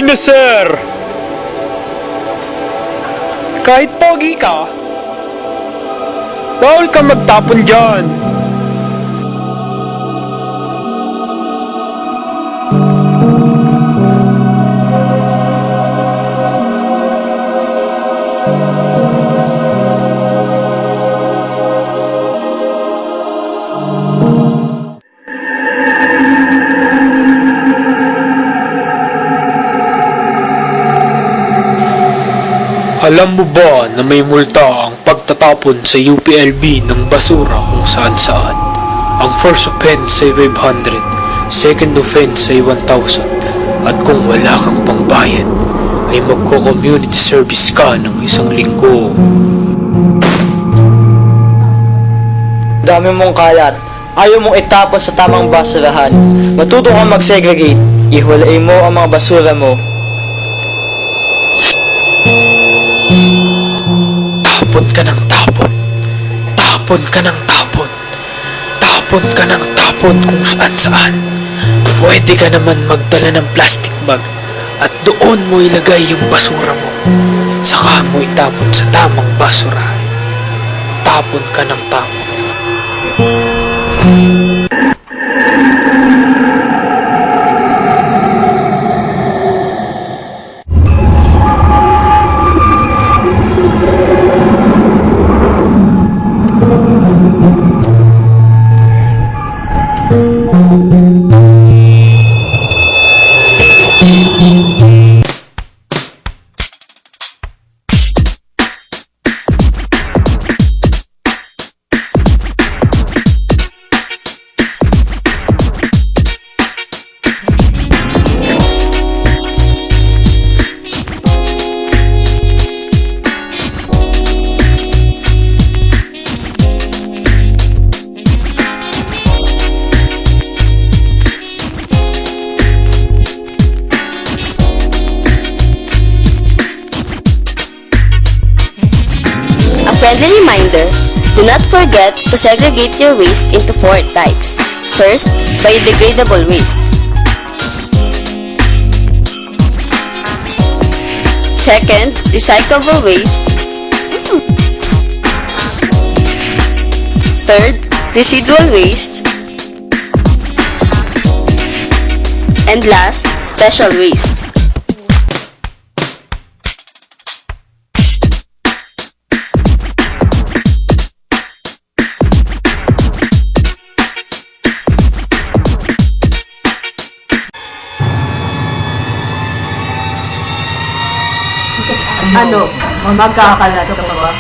na, sir! Kahit pogi ka, bawal ka magtapon dyan. Alam mo ba na may multa ang pagtatapon sa UPLB ng basura kung saan saan? Ang first offense ay 500, second offense ay 1,000, at kung wala kang pangbayad, ay magko-community service ka ng 1 linggo. Dami mong kalat. Ayaw mong itapon sa tamang basurahan. Matuto kang mag-segregate. Ihulain mo ang mga basura mo. Tapon ka ng tapon. Tapon ka ng tapon. Tapon ka ng tapon kung saan saan. Pwede ka naman magdala ng plastic bag at doon mo ilagay yung basura mo. Saka mo itapon sa tamang basurahan. Tapon ka ng tapon. Friendly reminder, do not forget to segregate your waste into 4 types. First, biodegradable waste. Second, recyclable waste. Third, residual waste. And last, special waste. Ano? Magkakalat ka pa ba?